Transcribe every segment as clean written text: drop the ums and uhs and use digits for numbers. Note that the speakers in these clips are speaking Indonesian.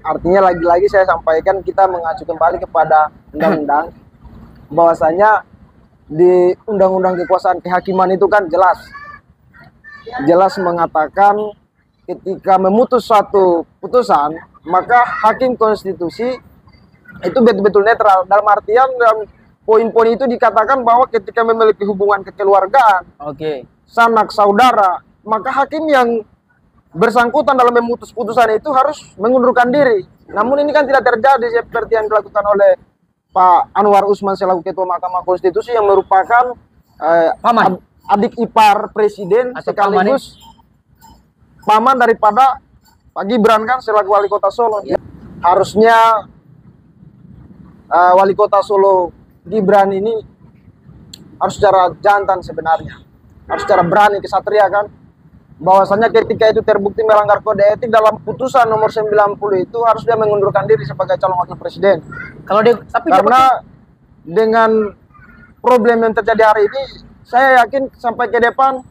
artinya lagi-lagi saya sampaikan kita mengacu kembali kepada undang-undang bahwasanya di undang-undang kekuasaan kehakiman itu kan jelas mengatakan ketika memutus suatu putusan maka hakim konstitusi itu betul-betul netral, dalam artian dalam poin-poin itu dikatakan bahwa ketika memiliki hubungan kekeluargaan, sanak saudara, maka hakim yang bersangkutan dalam memutus putusan itu harus mengundurkan diri. Namun ini kan tidak terjadi seperti yang dilakukan oleh Pak Anwar Usman selaku Ketua Mahkamah Konstitusi yang merupakan adik ipar presiden sekaligus paman daripada Pak Gibran kan selaku wali kota Solo. Harusnya wali kota Solo Gibran ini harus secara jantan sebenarnya, harus secara berani kesatria kan, bahwasanya ketika itu terbukti melanggar kode etik dalam putusan nomor 90 itu harus dia mengundurkan diri sebagai calon wakil presiden. Kalau dia, karena dengan problem yang terjadi hari ini, saya yakin sampai ke depan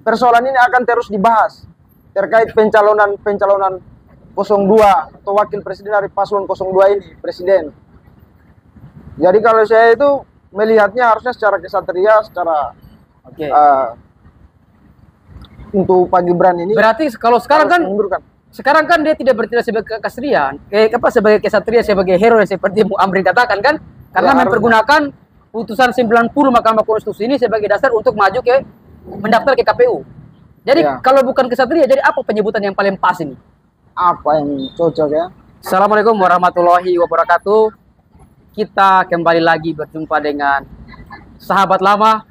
persoalan ini akan terus dibahas terkait pencalonan 02 atau wakil presiden dari paslon 02 ini presiden. Jadi kalau saya itu melihatnya harusnya secara kesatria, secara untuk Pak Gibran ini. Berarti kalau sekarang kan dia tidak bertindak sebagai kesatria, sebagai kesatria, sebagai hero seperti Bu Amrin katakan kan, karena mempergunakan putusan 90 Mahkamah Konstitusi ini sebagai dasar untuk maju mendaftar ke KPU. Jadi kalau bukan kesatria, jadi apa penyebutan yang paling pas ini? Apa yang cocok ya? Assalamualaikum warahmatullahi wabarakatuh. Kita kembali lagi berjumpa dengan sahabat lama,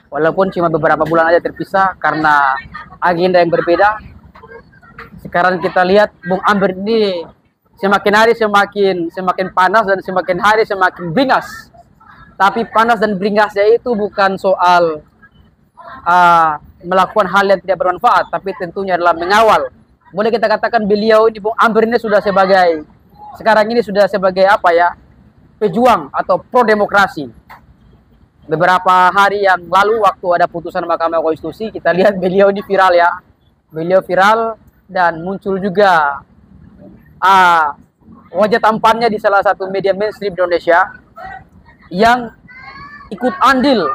walaupun cuma beberapa bulan aja terpisah karena agenda yang berbeda. Sekarang kita lihat Bung Amrin ini semakin hari semakin panas dan semakin hari semakin beringas. Tapi panas dan beringasnya itu bukan soal melakukan hal yang tidak bermanfaat, tapi tentunya adalah mengawal. Boleh kita katakan beliau ini Bung Amrin ini sekarang ini sudah sebagai apa ya, pejuang atau pro demokrasi. Beberapa hari yang lalu waktu ada putusan Mahkamah Konstitusi, kita lihat beliau ini viral ya. Beliau viral dan muncul juga wajah tampannya di salah satu media mainstream Indonesia yang ikut andil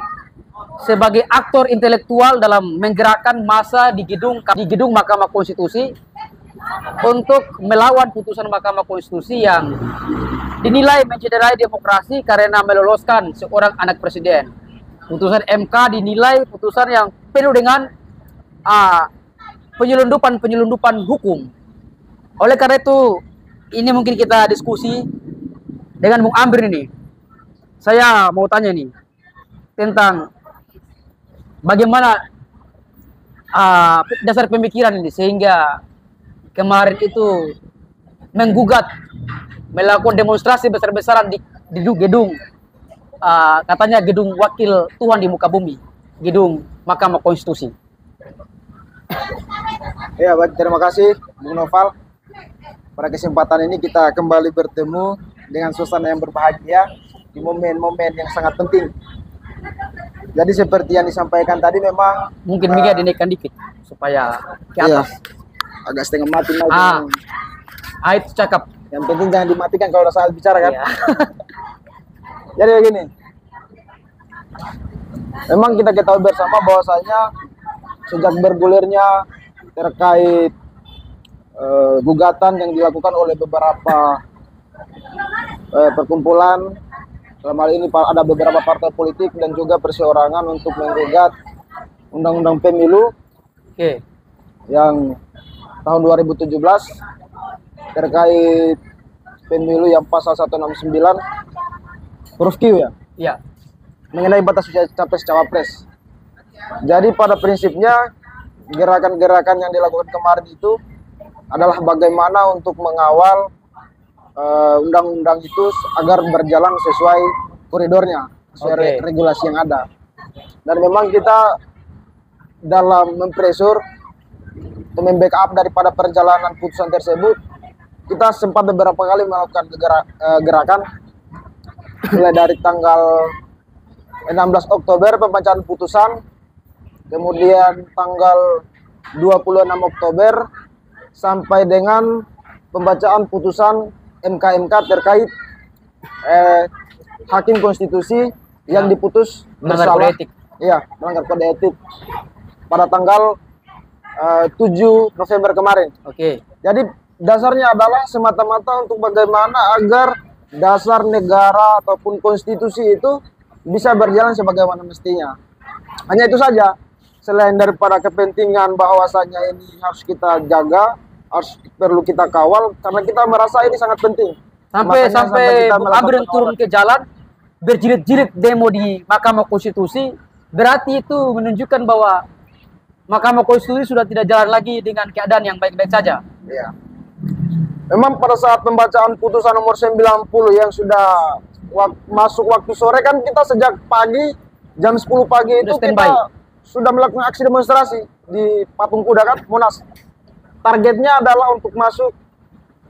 sebagai aktor intelektual dalam menggerakkan massa di gedung Mahkamah Konstitusi untuk melawan putusan Mahkamah Konstitusi yang dinilai mencederai demokrasi karena meloloskan seorang anak presiden. Putusan MK dinilai putusan yang penuh dengan penyelundupan hukum. Oleh karena itu, ini mungkin kita diskusi dengan Bung Amrin ini. Saya mau tanya nih tentang bagaimana dasar pemikiran ini sehingga kemarin itu menggugat, melakukan demonstrasi besar-besaran di gedung katanya gedung wakil Tuhan di muka bumi, gedung Mahkamah Konstitusi. Ya, baik, terima kasih Bung Noval. Pada kesempatan ini kita kembali bertemu dengan suasana yang berbahagia di momen-momen yang sangat penting. Jadi seperti yang disampaikan tadi memang mungkin Mika dinaikkan dikit supaya ke atas. Agak setengah mati itu cakep. Yang penting jangan dimatikan kalau udah saat bicara kan. Jadi begini, memang kita ketahui bersama bahwasanya sejak bergulirnya terkait gugatan yang dilakukan oleh beberapa perkumpulan, dalam hal ini ada beberapa partai politik dan juga perseorangan untuk menggugat undang-undang pemilu yang tahun 2017 terkait pemilu yang pasal 169 huruf Q ya? Iya. Mengenai batas usia capres-cawapres. Jadi pada prinsipnya gerakan-gerakan yang dilakukan kemarin itu adalah bagaimana untuk mengawal undang-undang itu agar berjalan sesuai koridornya, sesuai regulasi yang ada. Dan memang kita dalam mempresur atau membackup daripada perjalanan putusan tersebut, kita sempat beberapa kali melakukan gerakan mulai dari tanggal 16 Oktober pembacaan putusan, kemudian tanggal 26 Oktober sampai dengan pembacaan putusan MK terkait hakim konstitusi yang diputus Melanggar bersalah, kode etik. iya, melanggar kode etik pada tanggal 7 November kemarin. Oke. Jadi dasarnya adalah semata-mata untuk bagaimana agar dasar negara ataupun konstitusi itu bisa berjalan sebagaimana mestinya. Hanya itu saja. Selain daripada kepentingan bahwasanya ini harus kita jaga, perlu kita kawal karena kita merasa ini sangat penting. Sampai kita Bung melakukan Abrin turun ke jalan berjilid-jilid demo di Mahkamah Konstitusi, berarti itu menunjukkan bahwa Mahkamah Konstitusi sudah tidak jalan lagi dengan keadaan yang baik-baik saja. Iya. Memang pada saat pembacaan putusan nomor 90 yang sudah masuk waktu sore kan kita sejak pagi jam 10 pagi itu standby. kita sudah melakukan aksi demonstrasi di Patung Kuda kan, Monas. Targetnya adalah untuk masuk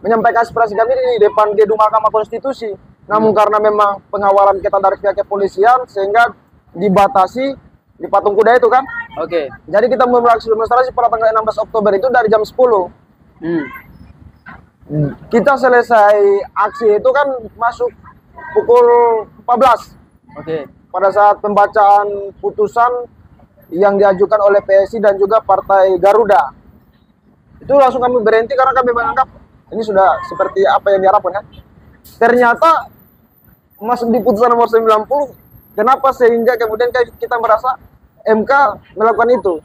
menyampaikan aspirasi kami di depan gedung Mahkamah Konstitusi. Namun karena memang pengawalan kita dari pihak kepolisian sehingga dibatasi di Patung Kuda itu kan. Oke. Jadi kita memulai aksi demonstrasi pada tanggal 16 Oktober itu dari jam 10. Kita selesai aksi itu kan masuk pukul 14. Oke. Pada saat pembacaan putusan yang diajukan oleh PSI dan juga Partai Garuda. Itu langsung kami berhenti karena kami menganggap ini sudah seperti apa yang diharapkan kan. Ternyata masuk di putusan nomor 90, kenapa sehingga kemudian kita merasa MK melakukan itu.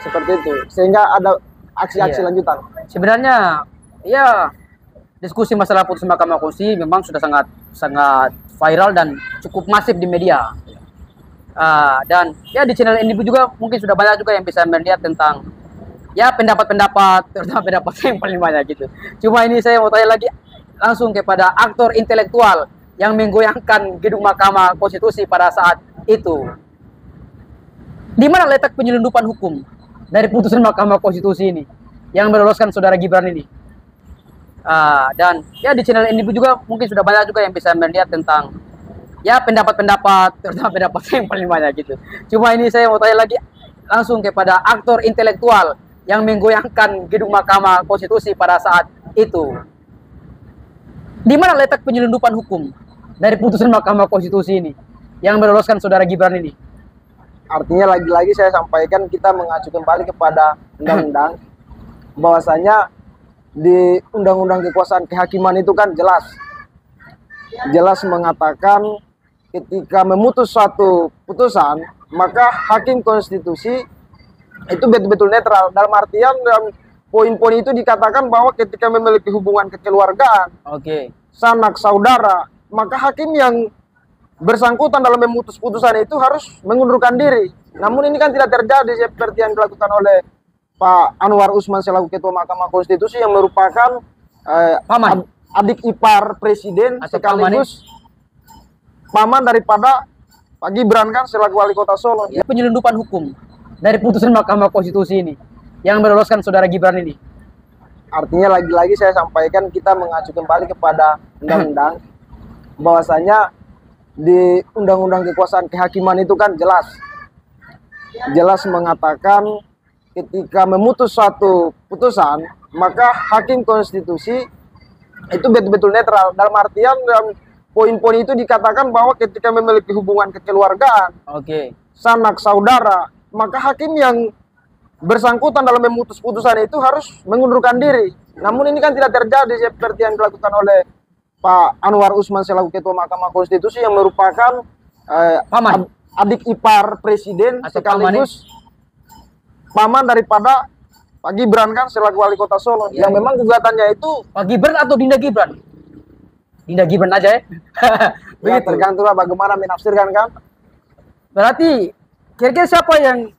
Seperti itu. Sehingga ada aksi-aksi lanjutan. Sebenarnya ya diskusi masalah putusan Mahkamah Konstitusi memang sudah sangat viral dan cukup masif di media. Dan ya di channel ini juga mungkin sudah banyak juga yang bisa melihat tentang ya pendapat-pendapat, terutama pendapat yang paling banyak gitu. Cuma ini saya mau tanya lagi langsung kepada aktor intelektual yang menggoyangkan gedung Mahkamah Konstitusi pada saat itu. Di mana letak penyelundupan hukum dari putusan Mahkamah Konstitusi ini yang meloloskan saudara Gibran ini? Dan ya di channel ini juga mungkin sudah banyak juga yang bisa melihat tentang ya pendapat-pendapat, terutama pendapat yang paling banyak gitu. Cuma ini saya mau tanya lagi langsung kepada aktor intelektual yang menggoyangkan gedung Mahkamah Konstitusi pada saat itu. Di mana letak penyelundupan hukum dari putusan Mahkamah Konstitusi ini yang meloloskan saudara Gibran ini? Artinya lagi-lagi saya sampaikan kita mengacu kembali kepada undang-undang bahwasanya di undang-undang kekuasaan kehakiman itu kan jelas mengatakan ketika memutus suatu putusan maka hakim konstitusi itu betul-betul netral, dalam artian dalam poin-poin itu dikatakan bahwa ketika memiliki hubungan kekeluargaan, sanak saudara, maka hakim yang bersangkutan dalam memutus putusan itu harus mengundurkan diri. Namun ini kan tidak terjadi seperti yang dilakukan oleh Pak Anwar Usman selaku Ketua Mahkamah Konstitusi yang merupakan adik ipar presiden sekaligus paman daripada Pak Gibran kan selaku Wali Kota Solo. Ya, penyelundupan hukum dari putusan Mahkamah Konstitusi ini yang meloloskan saudara Gibran ini. Artinya lagi-lagi saya sampaikan kita mengacu kembali kepada undang-undang bahwasanya di undang-undang kekuasaan kehakiman itu kan jelas mengatakan ketika memutus suatu putusan maka hakim konstitusi itu betul-betul netral, dalam artian dalam poin-poin itu dikatakan bahwa ketika memiliki hubungan kekeluargaan, sanak saudara, maka hakim yang bersangkutan dalam memutus putusan itu harus mengundurkan diri. Namun ini kan tidak terjadi seperti yang dilakukan oleh Pak Anwar Usman selaku Ketua Mahkamah Konstitusi yang merupakan adik ipar presiden sekaligus paman daripada Pak Gibran kan selaku Wali Kota Solo. Yang memang gugatannya itu Pak Gibran atau Dinda Gibran? Dinda Gibran aja ya. Begitu. Tergantunglah bagaimana menafsirkan kan. Berarti kira-kira siapa yang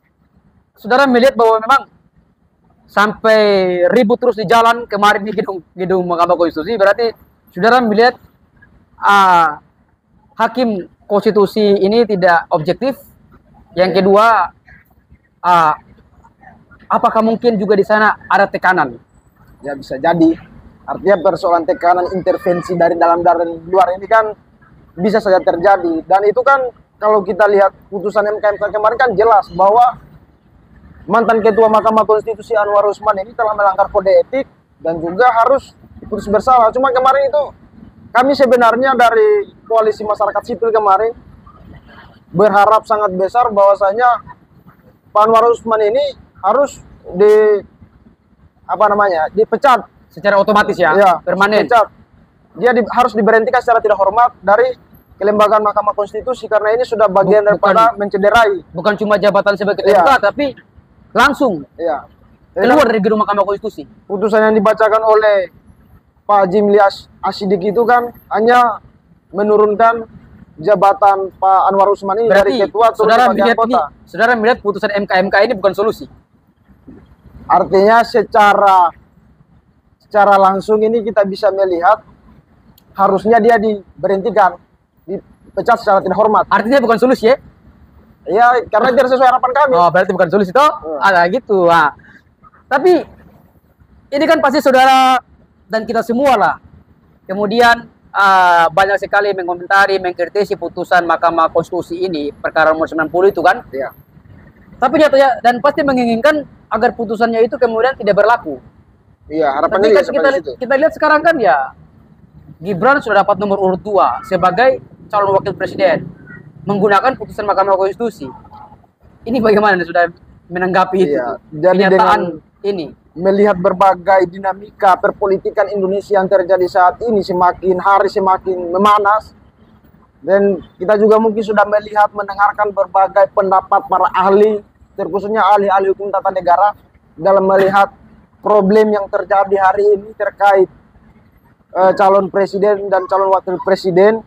saudara melihat bahwa memang sampai ribut terus di jalan kemarin di gedung Mahkamah Konstitusi, berarti saudara melihat hakim konstitusi ini tidak objektif. Yang kedua, apakah mungkin juga di sana ada tekanan? Ya bisa jadi. Artinya persoalan tekanan intervensi dari dalam dan luar ini kan bisa saja terjadi. Dan itu kan kalau kita lihat putusan MK kemarin kan jelas bahwa mantan Ketua Mahkamah Konstitusi Anwar Usman ini telah melanggar kode etik dan juga harus diputus bersalah. Cuma kemarin itu kami sebenarnya dari koalisi masyarakat sipil kemarin berharap sangat besar bahwasanya Pak Anwar Usman ini harus dipecat Secara otomatis ya, ya, permanen. dipecat. Dia harus diberhentikan secara tidak hormat dari kelembagaan Mahkamah Konstitusi karena ini sudah bagian daripada mencederai. Bukan cuma jabatan sebagai Iya. ketua, tapi langsung Ya. keluar dari gedung Mahkamah Konstitusi. Putusan yang dibacakan oleh Pak Jimli Asyidik itu kan hanya menurunkan jabatan Pak Anwar Usman ini Berarti dari ketua turun saudara sebagai melihat ini, anggota. saudara melihat putusan MK ini bukan solusi. Artinya secara langsung ini kita bisa melihat harusnya dia diberhentikan, dipecat secara tidak hormat. Artinya bukan solusi ya? Ya, karena tidak sesuai harapan kami. Oh, berarti bukan solusi toh? Ada gitu. Nah. Tapi ini kan pasti saudara dan kita semua lah. Kemudian banyak sekali mengomentari, mengkritisi putusan Mahkamah Konstitusi ini, perkara nomor 90 itu kan. Iya. Tapi nyatanya dan pasti menginginkan agar putusannya itu kemudian tidak berlaku. Iya, Tapi harapannya kan juga seperti itu. kita lihat sekarang kan ya, Gibran sudah dapat nomor urut 2 sebagai calon wakil presiden menggunakan putusan Mahkamah Konstitusi. Ini bagaimana sudah menanggapi itu? Iya, jadi Kenyataan dengan ini. melihat berbagai dinamika perpolitikan Indonesia yang terjadi saat ini semakin hari semakin memanas, dan kita juga mungkin sudah melihat mendengarkan berbagai pendapat para ahli, terkhususnya ahli-ahli hukum tata negara dalam melihat problem yang terjadi hari ini terkait calon presiden dan calon wakil presiden.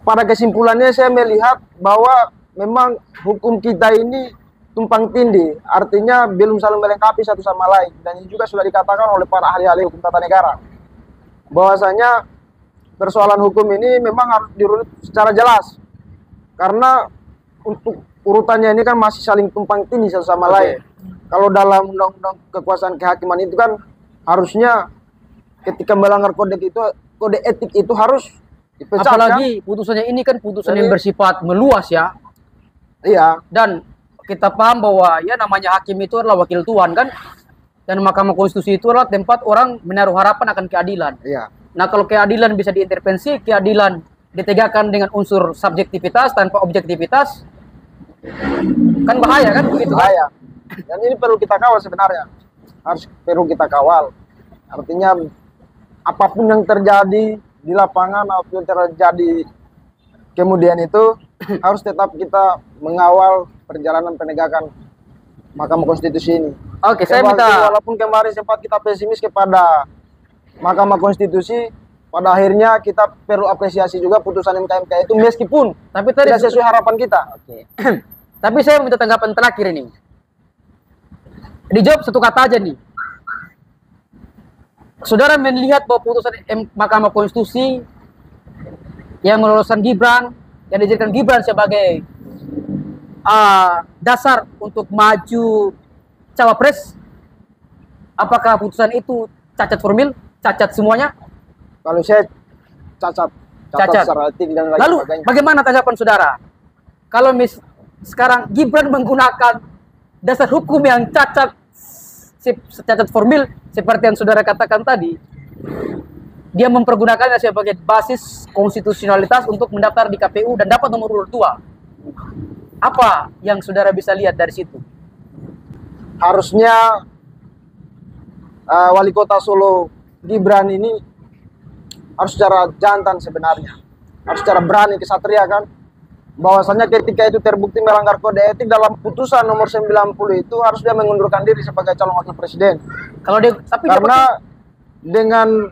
Pada kesimpulannya saya melihat bahwa memang hukum kita ini tumpang tindih, artinya belum saling melengkapi satu sama lain, dan ini juga sudah dikatakan oleh para ahli-ahli hukum tata negara bahwasanya persoalan hukum ini memang harus dirunut secara jelas karena untuk urutannya ini kan masih saling tumpang tindih satu sama lain. Kalau dalam undang-undang kekuasaan kehakiman itu kan harusnya ketika melanggar kode etik itu harus dipecat. Apalagi putusannya ini kan putusan yang bersifat meluas ya. Iya. Dan kita paham bahwa ya namanya hakim itu adalah wakil Tuhan kan, dan Mahkamah Konstitusi itu adalah tempat orang menaruh harapan akan keadilan. Iya. Nah kalau keadilan bisa diintervensi, keadilan ditegakkan dengan unsur subjektivitas tanpa objektivitas, kan bahaya kan begitu. Bahaya. Dan ini perlu kita kawal sebenarnya, perlu kita kawal. Artinya apapun yang terjadi di lapangan, apapun yang terjadi kemudian itu harus tetap kita mengawal perjalanan penegakan Mahkamah Konstitusi ini. Oke, saya minta, walaupun kemarin sempat kita pesimis kepada Mahkamah Konstitusi, pada akhirnya kita perlu apresiasi juga putusan MK itu meskipun tapi tadi tidak sesuai harapan kita. Oke. Tapi saya minta tanggapan terakhir ini. Dijawab satu kata aja nih. Saudara melihat bahwa putusan Mahkamah Konstitusi yang meloloskan Gibran, yang dijadikan Gibran sebagai dasar untuk maju cawapres, apakah putusan itu cacat formil, cacat semuanya? Kalau saya cacat secara etik dan lain Lalu sebagainya. bagaimana tanggapan saudara? Kalau sekarang Gibran menggunakan dasar hukum yang cacat formil seperti yang saudara katakan tadi, dia mempergunakannya sebagai basis konstitusionalitas untuk mendaftar di KPU dan dapat nomor urut 2. Apa yang saudara bisa lihat dari situ? Harusnya wali kota Solo Gibran ini harus secara jantan sebenarnya, harus secara berani kesatria kan, bahwasanya ketika itu terbukti melanggar kode etik dalam putusan nomor 90 itu harus dia mengundurkan diri sebagai calon wakil presiden. Kalau dia, tapi karena dengan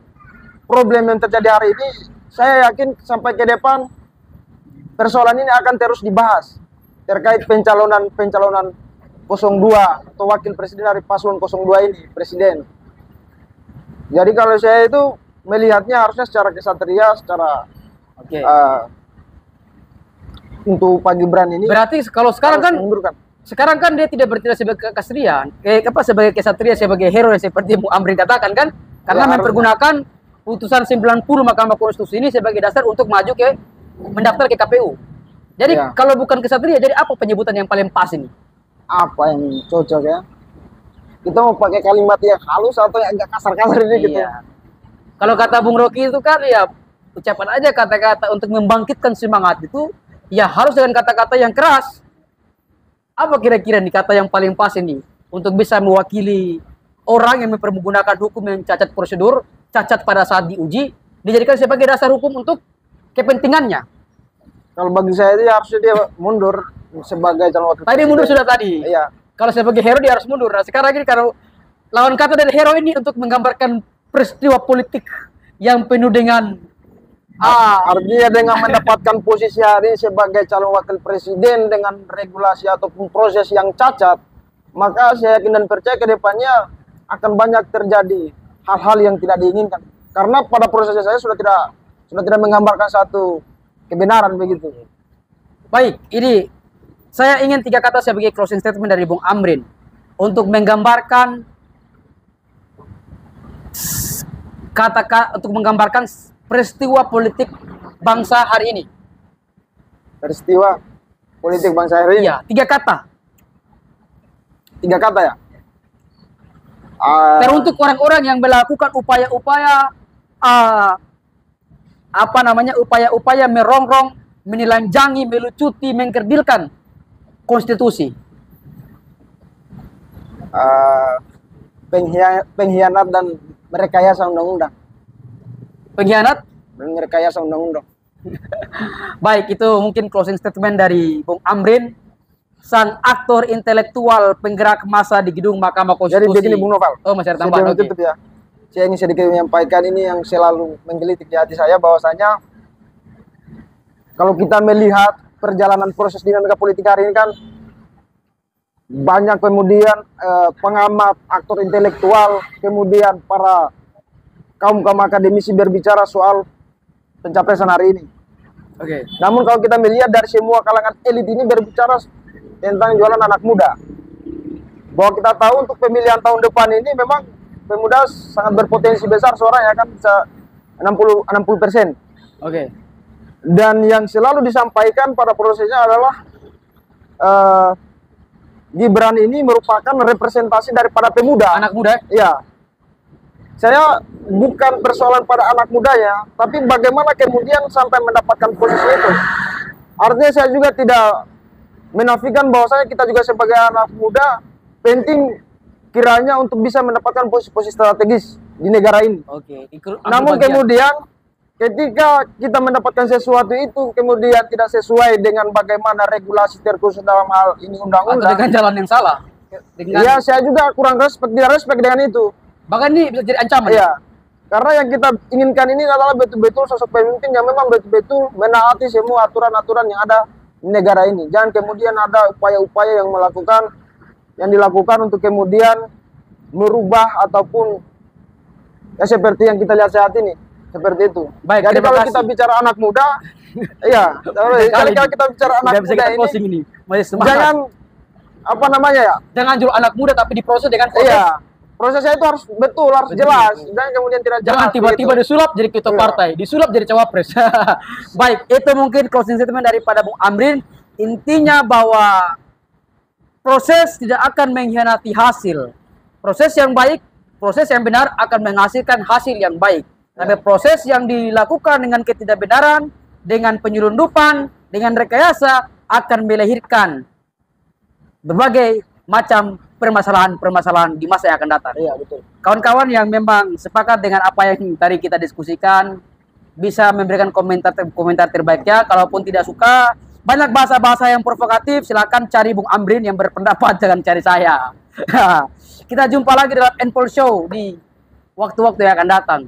problem yang terjadi hari ini, saya yakin sampai ke depan persoalan ini akan terus dibahas terkait pencalonan 02 atau wakil presiden dari paslon 02 ini presiden. Jadi kalau saya itu melihatnya harusnya secara kesatria, secara untuk Pak Gibran ini. Berarti kalau sekarang kan mengundurkan. Sekarang kan dia tidak bertindak sebagai kesatria, sebagai kesatria, sebagai hero seperti Bu Amri katakan kan, karena mempergunakan putusan 90 Mahkamah Konstitusi ini sebagai dasar untuk maju ke mendaftar ke KPU. Jadi kalau bukan kesatria, jadi apa penyebutan yang paling pas ini? Apa yang cocok ya? kita mau pakai kalimat yang halus atau yang agak kasar-kasar ini gitu. Iya. Kalau kata Bung Rocky itu kan ya ucapan aja kata-kata untuk membangkitkan semangat itu ya harus dengan kata-kata yang keras. Apa kira-kira nih kata yang paling pas ini untuk bisa mewakili orang yang mempergunakan hukum yang cacat prosedur, cacat pada saat diuji, dijadikan sebagai dasar hukum untuk kepentingannya. Kalau bagi saya itu harusnya dia mundur sebagai calon wakil Tadi mundur sudah tadi. Iya. Kalau sebagai hero dia harus mundur. Nah, sekarang ini kalau lawan kata dari hero ini untuk menggambarkan peristiwa politik yang penuh dengan artinya dengan mendapatkan posisi hari sebagai calon wakil presiden dengan regulasi ataupun proses yang cacat, maka saya yakin dan percaya ke depannya akan banyak terjadi hal-hal yang tidak diinginkan. Karena pada prosesnya saya sudah tidak menggambarkan satu kebenaran begitu. baik. Ini saya ingin 3 kata sebagai closing statement dari Bung Amrin untuk menggambarkan untuk menggambarkan peristiwa politik bangsa hari ini. Peristiwa politik bangsa hari ini. Iya, 3 kata. 3 kata ya. Teruntuk orang-orang yang melakukan upaya-upaya upaya-upaya merongrong, menelanjangi, melucuti, mengkerdilkan konstitusi. Pengkhianat dan merekayasa undang-undang. Pengkhianat Dan merekayasa undang-undang. Baik, itu mungkin closing statement dari Bung Amrin, sang aktor intelektual penggerak massa di gedung Mahkamah Jadi Konstitusi. begini Bung Noval. Oh, masih ada tambahan. Sebelum tutup ya. Saya ingin sedikit menyampaikan ini yang selalu menggelitik di hati saya, bahwasanya kalau kita melihat perjalanan proses dinamika politik hari ini kan banyak kemudian pengamat, aktor intelektual, kemudian para kaum akademisi berbicara soal pencapresan hari ini. Oke. Namun kalau kita melihat dari semua kalangan elit ini berbicara tentang jualan anak muda, bahwa kita tahu untuk pemilihan tahun depan ini memang pemuda sangat berpotensi besar suaranya kan bisa 60%. Oke. Dan yang selalu disampaikan pada prosesnya adalah Gibran ini merupakan representasi daripada pemuda. Anak muda. Ya. Saya bukan persoalan pada anak mudanya, tapi bagaimana kemudian sampai mendapatkan posisi itu. Artinya saya juga tidak menafikan bahwasanya kita juga sebagai anak muda penting kiranya untuk bisa mendapatkan posisi-posisi strategis di negara ini. Oke. Namun kemudian ketika kita mendapatkan sesuatu itu kemudian tidak sesuai dengan bagaimana regulasi terkhusus dalam hal ini undang-undang. Dengan jalan yang salah. Ya, saya juga kurang tidak respect dengan itu. Bahkan ini bisa jadi ancaman. Iya. Karena yang kita inginkan ini adalah betul-betul sosok pemimpin yang memang betul-betul menaati semua aturan-aturan yang ada di negara ini. Jangan kemudian ada upaya-upaya yang dilakukan untuk kemudian merubah ataupun ya seperti yang kita lihat saat ini. Seperti itu. Baik, jadi kalau kita bicara anak muda, iya. Kalau kita bicara anak muda ini, jangan apa namanya ya? Jangan jual anak muda tapi diproses dengan proses. Iya. Prosesnya itu harus betul, harus jelas. Dan kemudian tidak jangan tiba-tiba disulap jadi ketua partai, disulap jadi cawapres. Baik, itu mungkin closing statement daripada Bung Amrin. Intinya bahwa proses tidak akan mengkhianati hasil. Proses yang baik, proses yang benar akan menghasilkan hasil yang baik. Tapi proses yang dilakukan dengan ketidakbenaran, dengan penyelundupan, dengan rekayasa akan melahirkan berbagai macam permasalahan-permasalahan di masa yang akan datang. Iya, betul. Kawan-kawan yang memang sepakat dengan apa yang tadi kita diskusikan bisa memberikan komentar terbaiknya. Kalaupun tidak suka, banyak bahasa-bahasa yang provokatif, silakan cari Bung Amrin yang berpendapat, jangan cari saya. Kita jumpa lagi dalam Endpol Show di waktu-waktu yang akan datang.